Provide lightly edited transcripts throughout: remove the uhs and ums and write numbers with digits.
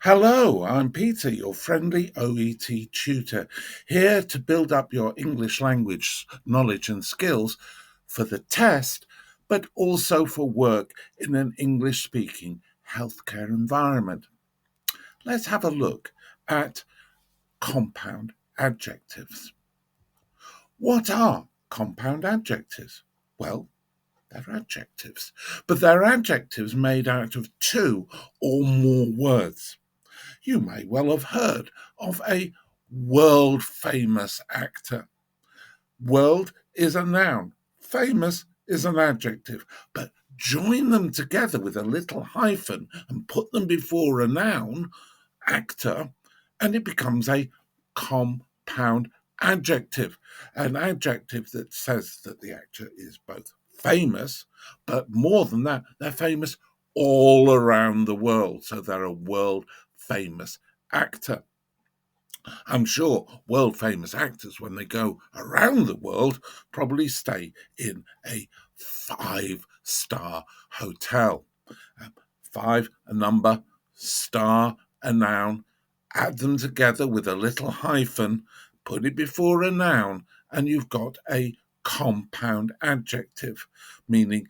Hello, I'm Peter, your friendly OET tutor, here to build up your English language knowledge and skills for the test, but also for work in an English-speaking healthcare environment. Let's have a look at compound adjectives. What are compound adjectives? Well, they're adjectives, but they're adjectives made out of two or more words. You may well have heard of a world-famous actor. World is a noun, famous is an adjective, but join them together with a little hyphen and put them before a noun, actor, and it becomes a compound adjective, an adjective that says that the actor is both famous, but more than that, they're famous all around the world. So they're a world famous actor. I'm sure world famous actors, when they go around the world, probably stay in a 5-star hotel. Five, a number, star, a noun, add them together with a little hyphen, put it before a noun, and you've got a compound adjective, meaning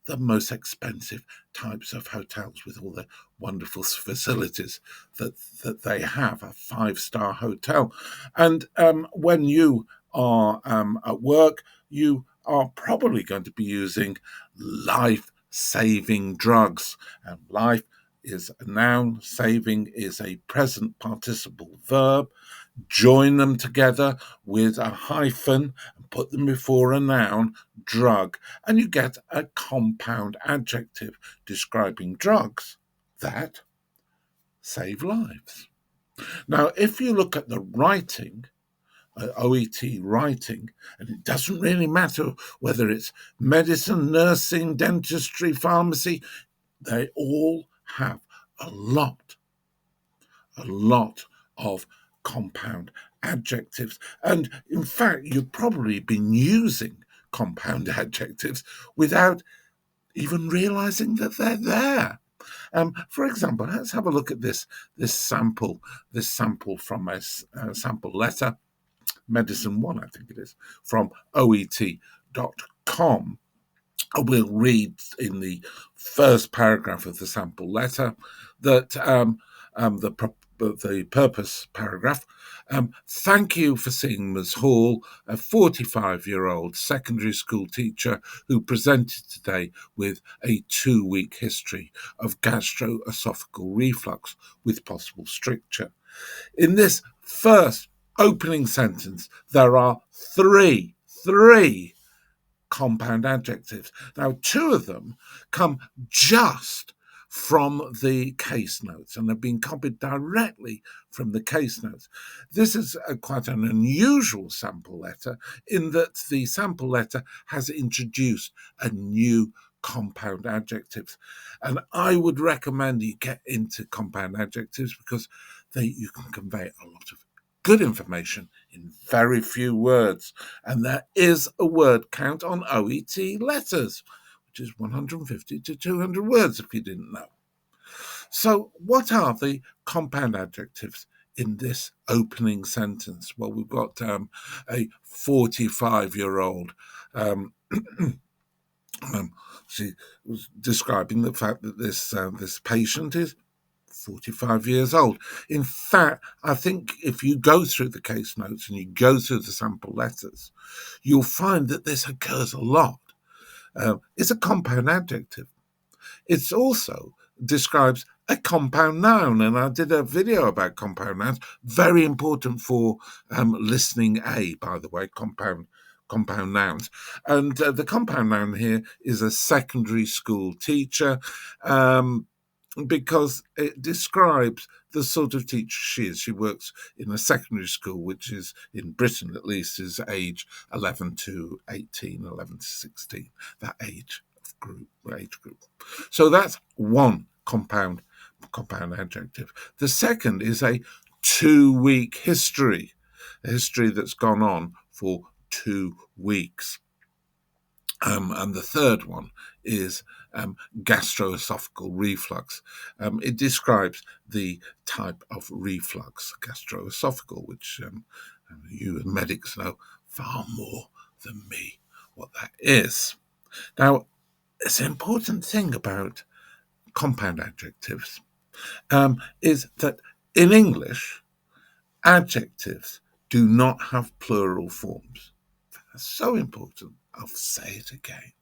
the most expensive types of hotels with all the wonderful facilities that they have, a 5-star hotel. And when you are at work, you are probably going to be using life-saving drugs. And life is a noun, saving is a present participle verb. Join them together with a hyphen and put them before a noun, drug, and you get a compound adjective describing drugs that save lives. Now, if you look at the writing, OET writing, and it doesn't really matter whether it's medicine, nursing, dentistry, pharmacy, they all have a lot of compound adjectives. And in fact, you've probably been using compound adjectives without even realizing that they're there. For example, let's have a look at this sample from a sample letter, Medicine 1, I think it is, from OET.com. We'll read in the first paragraph of the sample letter that the purpose paragraph. Thank you for seeing Ms. Hall, a 45-year-old secondary school teacher who presented today with a 2-week history of gastroesophageal reflux with possible stricture. In this first opening sentence, there are three compound adjectives. Now, 2 of them come just from the case notes and have been copied directly from the case notes. This is quite an unusual sample letter in that the sample letter has introduced a new compound adjectives. And I would recommend you get into compound adjectives because you can convey a lot of good information in very few words. And there is a word count on OET letters, which is 150 to 200 words, if you didn't know. So what are the compound adjectives in this opening sentence? Well, we've got a 45-year-old. She was describing the fact that this patient is 45 years old. In fact, I think if you go through the case notes and you go through the sample letters, you'll find that this occurs a lot. It's a compound adjective. It also describes a compound noun, and I did a video about compound nouns, very important for listening A, by the way, compound nouns. And the compound noun here is a secondary school teacher, because it describes the sort of teacher she is. She works in a secondary school, which is, in Britain at least, is age 11 to 18, 11 to 16, that age group. So that's one compound adjective. The second is a 2-week history, a history that's gone on for 2 weeks. And the third one is gastroesophageal reflux. It describes the type of reflux, gastroesophageal, which you as medics know far more than me what that is. Now, it's an important thing about compound adjectives is that in English, adjectives do not have plural forms. That's so important. I'll say it again.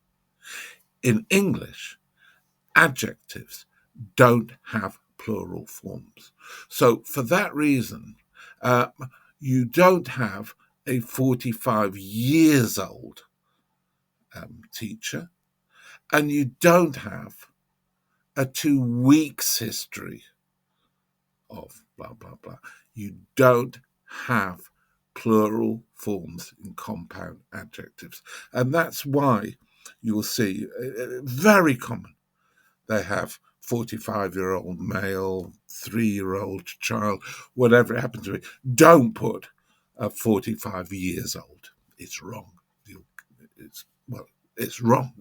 In English, adjectives don't have plural forms. So for that reason, uh, you don't have a 45 years old teacher, and you don't have a 2 weeks history of blah, blah, blah. You don't have plural forms in compound adjectives. And that's why you will see very common. They have 45-year-old male, 3-year-old child, whatever it happens to be. Don't put 45 years old. It's wrong. It's wrong.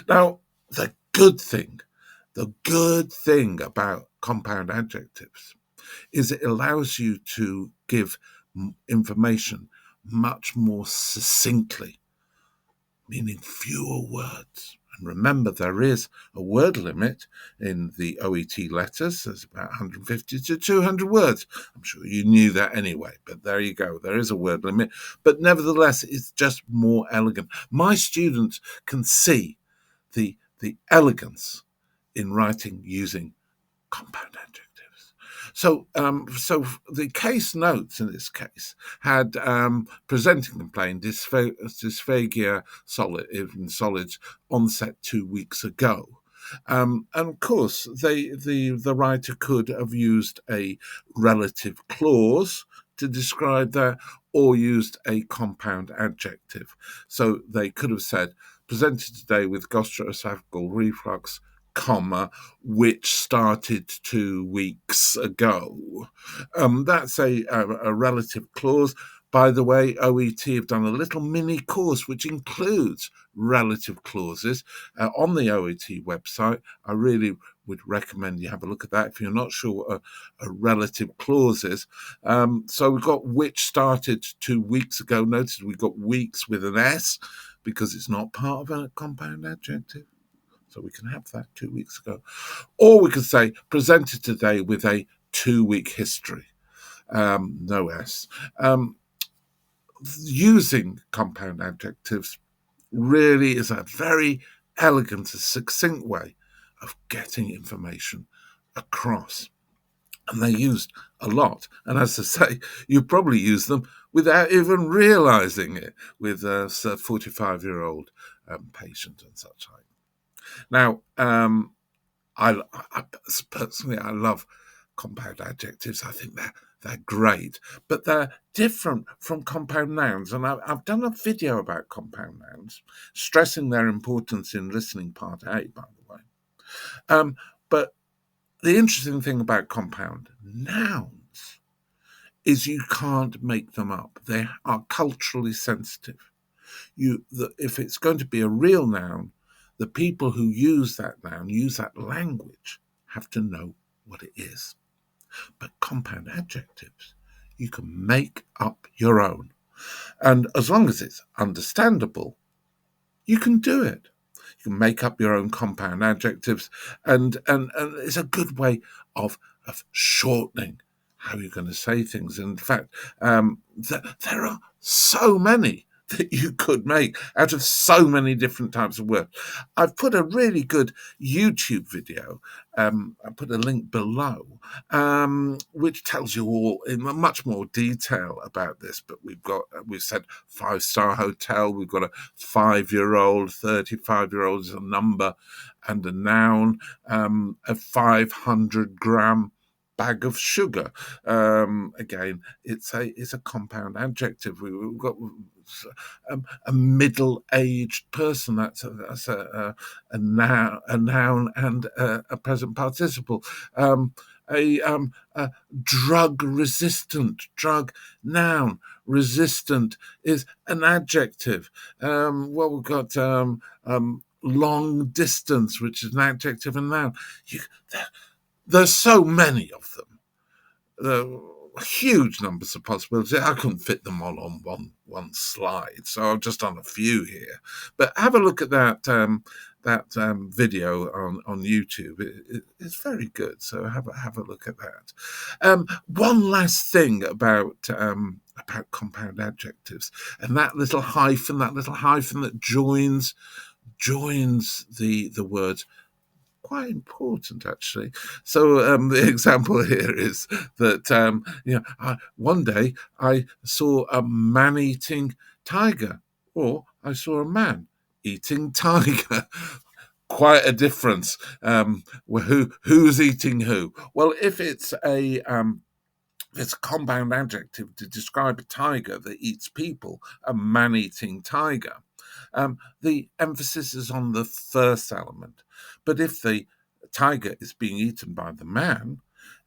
Now, the good thing about compound adjectives is it allows you to give information much more succinctly, meaning fewer words. And remember, there is a word limit in the OET letters. There's about 150 to 200 words. I'm sure you knew that anyway, but there you go. There is a word limit, but nevertheless, it's just more elegant. My students can see the elegance in writing using compound adjectives. So the case notes in this case had presenting complaint dysphagia in solids onset 2 weeks ago. And of course, the writer could have used a relative clause to describe that, or used a compound adjective. So they could have said, presented today with gastroesophageal reflux, comma, which started 2 weeks ago. That's a relative clause. By the way, OET have done a little mini course which includes relative clauses on the OET website. I really would recommend you have a look at that if you're not sure what a relative clause is. So we've got which started 2 weeks ago. Notice we've got weeks with an S because it's not part of a compound adjective. So we can have that 2 weeks ago. Or we could say presented today with a 2-week history. No S. Using compound adjectives really is a very elegant and succinct way of getting information across. And they're used a lot. And as I say, you probably use them without even realizing it with a 45-year-old patient and such like. Now, I personally, I love compound adjectives. I think they're great, but they're different from compound nouns. And I've done a video about compound nouns, stressing their importance in listening part A, by the way. But the interesting thing about compound nouns is you can't make them up. They are culturally sensitive. If it's going to be a real noun, the people who use that noun, use that language, have to know what it is. But compound adjectives, you can make up your own. And as long as it's understandable, you can do it. You can make up your own compound adjectives, and it's a good way of shortening how you're going to say things. And in fact, there are so many that you could make out of so many different types of words. I've put a really good YouTube video. I put a link below, which tells you all in much more detail about this. But we've said 5-star hotel. We've got a 5-year-old, 35-year-old is a number and a noun. A 500-gram bag of sugar. Again, it's a compound adjective. We've got a middle-aged person. That's a noun and a present participle. A drug-resistant, drug noun. Resistant is an adjective. We've got long distance, which is an adjective and noun. You, there's so many of them. Huge numbers of possibilities. I couldn't fit them all on one slide, so I've just done a few here. But have a look at that video on YouTube. It's very good. So have a look at that. One last thing about compound adjectives, and that little hyphen that joins the word, quite important actually. So the example here is that one day I saw a man eating tiger, or I saw a man eating tiger. Quite a difference. Who's eating who? Well, if it's a compound adjective to describe a tiger that eats people, a man-eating tiger. The emphasis is on the first element. But if the tiger is being eaten by the man,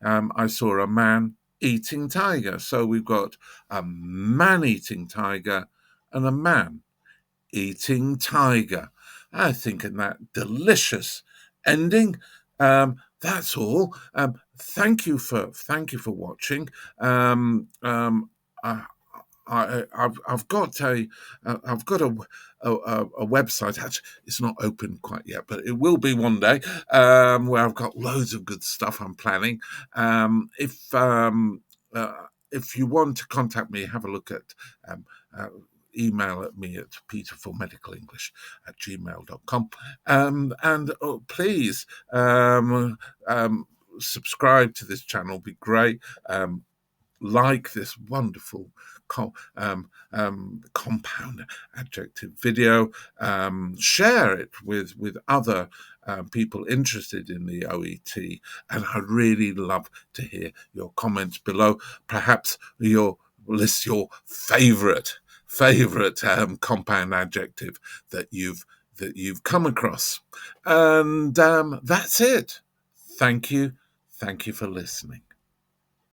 I saw a man eating tiger. So we've got a man-eating tiger and a man eating tiger. I think in that delicious ending. That's all. Thank you for watching. I, I've got a website. Actually, it's not open quite yet, but it will be one day. Where I've got loads of good stuff I'm planning. If you want to contact me, have a look at email at me at peterformedicalenglish@gmail.com. And please subscribe to this channel, be great. Like this wonderful compound adjective video. Share it with other people interested in the OET, and I'd really love to hear your comments below. Perhaps list your favorite compound adjective that you've come across. And that's it. Thank you for listening.